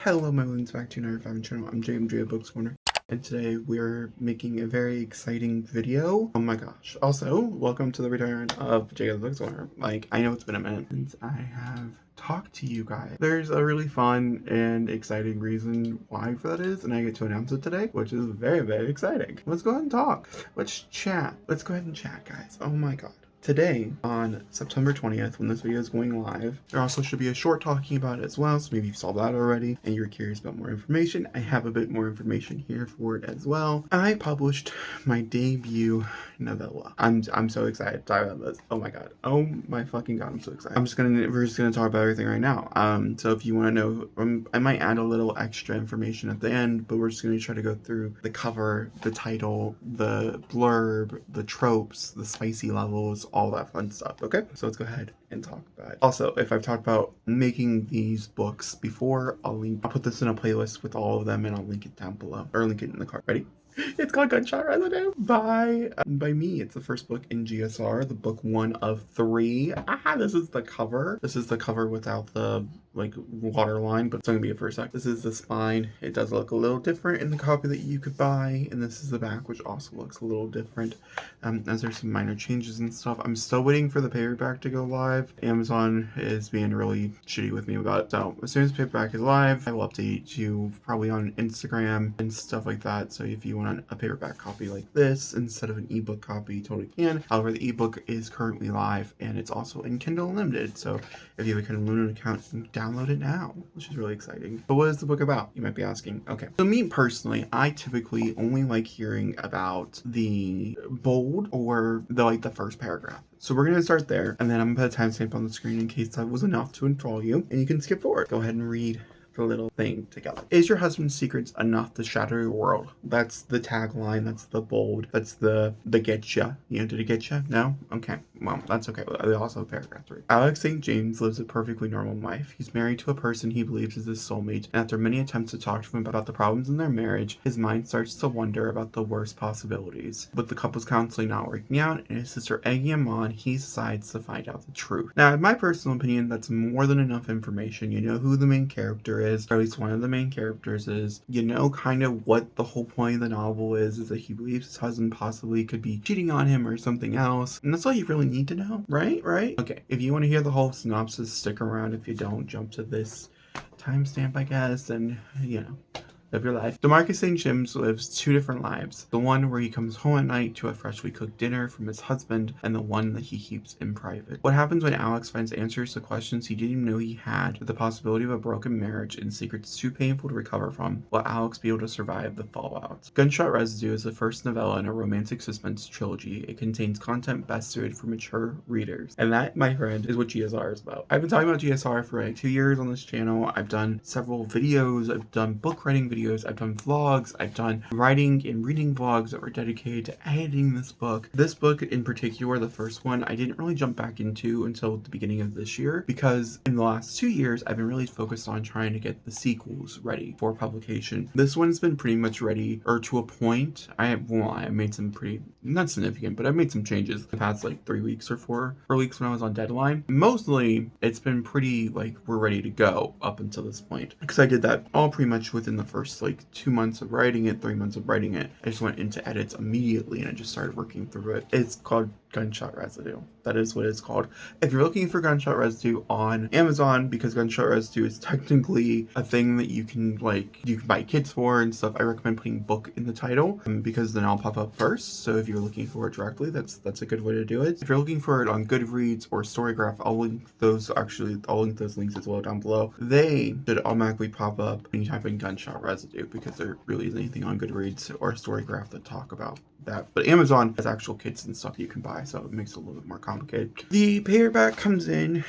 Hello my loons, back to another Family channel. I'm JMJ of Books Corner, and today we're making a very exciting video. Oh my gosh. Also, welcome to the return of J of the Books Corner. Like, I know it's been a minute since I have talked to you guys. There's a really fun and exciting reason why for that is, and I get to announce it today, which is very, very exciting. Let's go ahead and talk. Let's chat. Let's go ahead and chat, guys. Oh my god. Today, on September 20th, when this video is going live, there also should be a short talking about it as well, so maybe you saw that already and you're curious about more information. I have a bit more information here for it as well. I published my debut novella. I'm so excited to talk about this. Oh my god. Oh my fucking god, I'm so excited. We're just gonna talk about everything right now. So if you want to know, I might add a little extra information at the end, but we're just gonna try to go through the cover, the title, the blurb, the tropes, the spicy levels, all that fun stuff. Okay, so let's go ahead and talk about it. Also, if I've talked about making these books before, I'll put this in a playlist with all of them, and I'll link it down below, or link it in the card. Ready? It's called Gunshot Residue by me. It's the first book in GSR, the book 1 of 3. This is the cover. This is the cover without the waterline, but it's gonna be it for a sec. This is the spine. It does look a little different in the copy that you could buy, and this is the back, which also looks a little different, as there's some minor changes and stuff. I'm still waiting for the paperback to go live. Amazon is being really shitty with me about it, so as soon as paperback is live, I will update you probably on Instagram and stuff like that. So if you want a paperback copy like this instead of an ebook copy, you totally can. However, the ebook is currently live, and it's also in Kindle Unlimited, so if you have a Kindle Unlimited account, you can download it now, which is really exciting. But what is the book about, you might be asking? Okay, so me personally, I typically only like hearing about the bold or the first paragraph. So we're gonna start there, and then I'm gonna put a timestamp on the screen in case that was enough to enthrall you, and you can skip forward. Go ahead and read the little thing together. Is your husband's secrets enough to shatter your world? That's the tagline. That's the bold. That's the getcha. Did it get you? No? Okay. Well, that's okay. We also have paragraph 3. Alex St. James lives a perfectly normal life. He's married to a person he believes is his soulmate, and after many attempts to talk to him about the problems in their marriage, his mind starts to wonder about the worst possibilities. With the couple's counseling not working out and his sister egging him on, he decides to find out the truth. Now, in my personal opinion, that's more than enough information. You know who the main character is, or at least one of the main characters is. You know kind of what the whole point of the novel is that he believes his husband possibly could be cheating on him or something else. And that's all you really need to know, right? Okay, if you want to hear the whole synopsis, stick around. If you don't, jump to this timestamp, I guess, and live your life. DeMarcus St. James lives 2 different lives. The one where he comes home at night to a freshly cooked dinner from his husband, and the one that he keeps in private. What happens when Alex finds answers to questions he didn't even know he had, with the possibility of a broken marriage and secrets too painful to recover from? Will Alex be able to survive the fallout? Gunshot Residue is the first novella in a romantic suspense trilogy. It contains content best suited for mature readers. And that, my friend, is what GSR is about. I've been talking about GSR for like 2 years on this channel. I've done several videos. I've done book writing videos. I've done vlogs. I've done writing and reading vlogs that were dedicated to editing this book. This book in particular, the first one, I didn't really jump back into until the beginning of this year, because in the last 2 years, I've been really focused on trying to get the sequels ready for publication. This one's been pretty much ready, or to a point. I made some pretty, not significant, but I made some changes the past like 3 weeks or 4 weeks when I was on deadline. Mostly, it's been pretty we're ready to go up until this point, because I did that all pretty much within the first 2 months of writing it, 3 months of writing it. I just went into edits immediately and I just started working through it. It's called Gunshot Residue. That is what it's called. If you're looking for Gunshot Residue on Amazon, because Gunshot Residue is technically a thing that you can buy kids for and stuff, I recommend putting book in the title, because then I'll pop up first. So if you're looking for it directly, that's a good way to do it. If you're looking for it on Goodreads or Storygraph, I'll link those links as well down below. They should automatically pop up when you type in Gunshot Residue, because there really isn't anything on Goodreads or Storygraph that talk about that. But Amazon has actual kits and stuff you can buy, so it makes it a little bit more complicated. The paperback comes in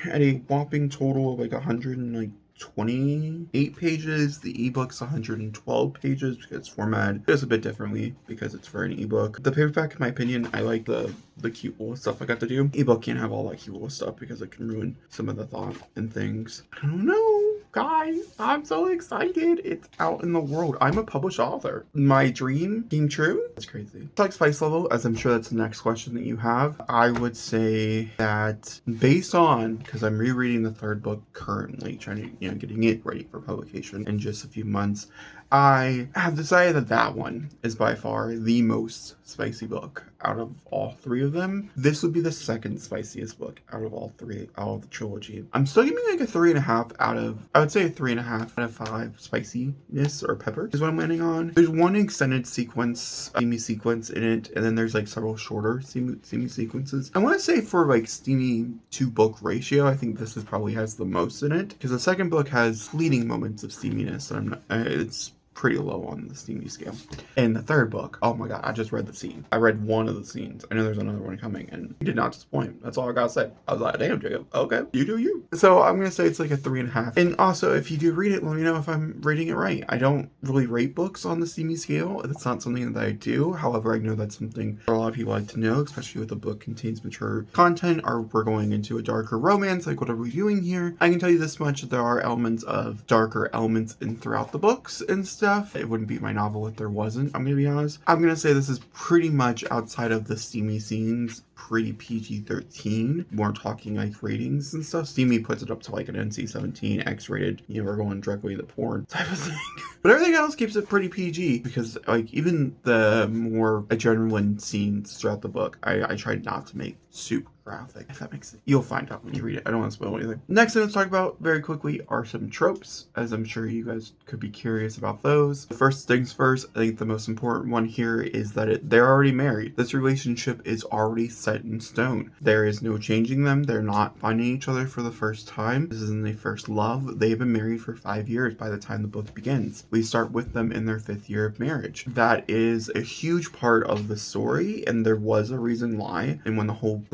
at a whopping total of 128 pages. The ebook's 112 pages because it's formatted just a bit differently because it's for an ebook. The paperback, in my opinion, I like the cute little stuff I got to do. Ebook can't have all that cute little stuff because it can ruin some of the thought and things. I don't know. Guys, I'm so excited. It's out in the world. I'm a published author. My dream came true. That's crazy. It's like spice level, as I'm sure that's the next question that you have. I would say that based on, because I'm rereading the third book currently, trying to, getting it ready for publication in just a few months, I have decided that that one is by far the most spicy book out of all three of them. This would be the second spiciest book out of all three, out of the trilogy. I'm still giving like a 3.5 out of, I would say a 3.5 out of 5 spiciness or pepper is what I'm landing on. There's one extended sequence, steamy sequence in it, and then there's like several shorter steamy sequences. I want to say for like steamy to book ratio, I think this probably has the most in it, because the second book has fleeting moments of steaminess, and it's pretty low on the steamy scale. And the third book, oh my god, I just read the scene. I read one of the scenes. I know there's another one coming, and it did not disappoint. That's all I gotta say. I was like, damn, Jacob, okay, you do you. So I'm gonna say it's like a 3.5. And also, if you do read it, let me know if I'm rating it right. I don't really rate books on the steamy scale. It's not something that I do. However, I know that's something a lot of people like to know, especially if the book contains mature content, or we're going into a darker romance, like what are we doing here? I can tell you this much, there are elements of darker elements in throughout the books and stuff. It wouldn't be my novel if there wasn't, I'm gonna be honest. I'm gonna say this is pretty much outside of the steamy scenes, pretty PG-13. More talking like ratings and stuff. Steamy puts it up to like an NC-17, X-rated, we're going directly to porn type of thing. But everything else keeps it pretty PG, because like even the more adrenaline scenes throughout the book, I tried not to make super graphic, if that makes sense. You'll find out when you read it. I don't want to spoil anything. Next thing let's talk about very quickly are some tropes, as I'm sure you guys could be curious about those. First things first, I think the most important one here is that they're already married. This relationship is already set in stone. There is no changing them. They're not finding each other for the first time. This isn't their first love. They've been married for 5 years by the time the book begins. We start with them in their 5th year of marriage. That is a huge part of the story, and there was a reason why. And when the whole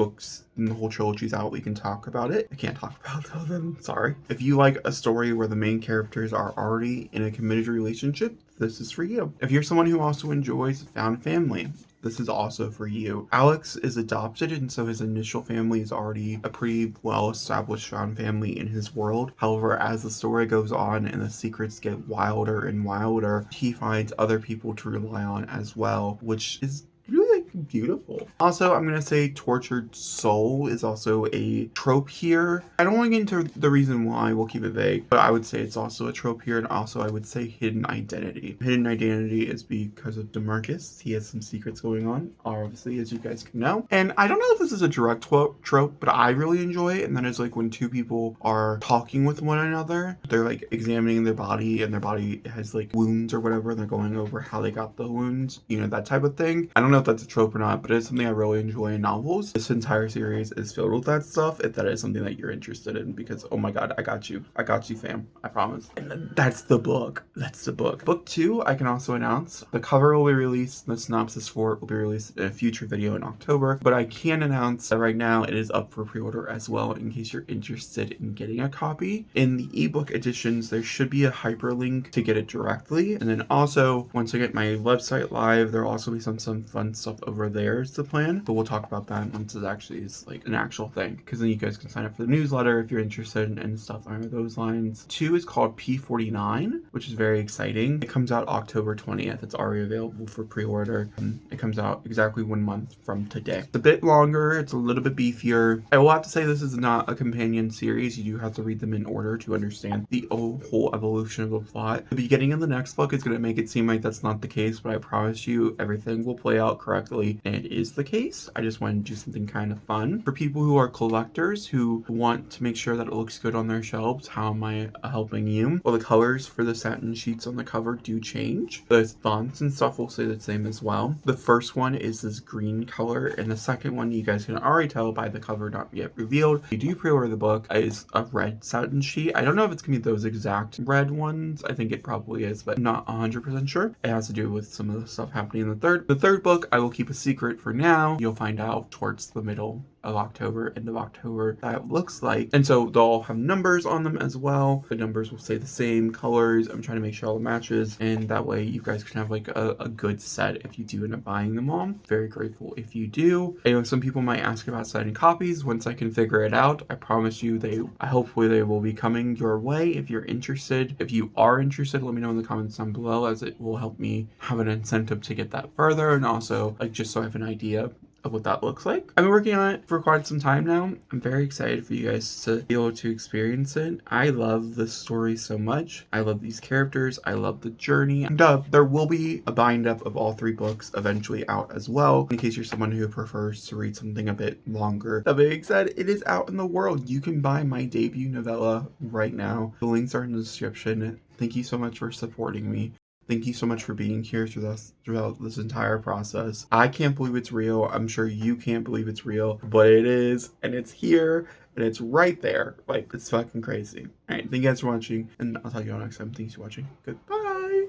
trilogy's out, we can talk about it. I can't talk about it though, then sorry. If you like a story where the main characters are already in a committed relationship, this is for you. If you're someone who also enjoys found family, this is also for you. Alex is adopted, and so his initial family is already a pretty well-established found family in his world. However, as the story goes on and the secrets get wilder and wilder, he finds other people to rely on as well, which is really beautiful. Also, I'm gonna say tortured soul is also a trope here. I don't want to get into the reason why, we'll keep it vague, but I would say it's also a trope here. And also I would say hidden identity. Hidden identity is because of DeMarcus. He has some secrets going on, obviously, as you guys can know. And I don't know if this is a direct trope, but I really enjoy it. And that is like when two people are talking with one another, they're like examining their body, and their body has like wounds or whatever, and they're going over how they got the wounds, that type of thing. I don't know if that's a trope or not, but it's something I really enjoy in novels. This entire series is filled with that stuff, if that is something that you're interested in, because oh my god, I got you, fam, I promise. And that's the book. Book 2, I can also announce the cover will be released, the synopsis for it will be released in a future video in October, but I can announce that right now it is up for pre-order as well, in case you're interested in getting a copy. In the ebook editions, there should be a hyperlink to get it directly, and then also once I get my website live, there'll also be some fun stuff over there is the plan, but we'll talk about that once it actually is like an actual thing, because then you guys can sign up for the newsletter if you're interested in stuff along those lines. 2 is called P49, which is very exciting. It comes out October 20th. It's already available for pre-order. It comes out exactly 1 month from today. It's a bit longer, it's a little bit beefier. I will have to say this is not a companion series. You do have to read them in order to understand the whole evolution of the plot. The beginning of the next book is going to make it seem like that's not the case, but I promise you everything will play out correctly, and it is the case. I just wanted to do something kind of fun for people who are collectors who want to make sure that it looks good on their shelves. How am I helping you? Well, the colors for the satin sheets on the cover do change. The fonts and stuff will stay the same as well. The first one is this green color, and the second one, you guys can already tell by the cover not yet revealed. If you do pre-order the book, is a red satin sheet. I don't know if it's gonna be those exact red ones. I think it probably is, but not 100% sure. It has to do with some of the stuff happening in the third. The third book, I will keep a secret for now. You'll find out towards the middle of October, end of October, that looks like. And so they'll all have numbers on them as well. The numbers will stay the same, colors. I'm trying to make sure all the matches, and that way you guys can have like a good set if you do end up buying them all. Very grateful if you do. I know some people might ask about signing copies. Once I can figure it out, I promise you hopefully they will be coming your way if you're interested. If you are interested, let me know in the comments down below, as it will help me have an incentive to get that further, and also like just so I have an idea of what that looks like. I've been working on it for quite some time now. I'm very excited for you guys to be able to experience it. I love this story so much. I love these characters. I love the journey. And there will be a bind up of all 3 books eventually out as well, in case you're someone who prefers to read something a bit longer. That being said, it is out in the world. You can buy my debut novella right now. The links are in the description. Thank you so much for supporting me. Thank you so much for being here throughout this entire process. I can't believe it's real. I'm sure you can't believe it's real, but it is, and it's here, and it's right there. Like, it's fucking crazy. All right, thank you guys for watching, and I'll talk to you all next time. Thanks for watching. Goodbye.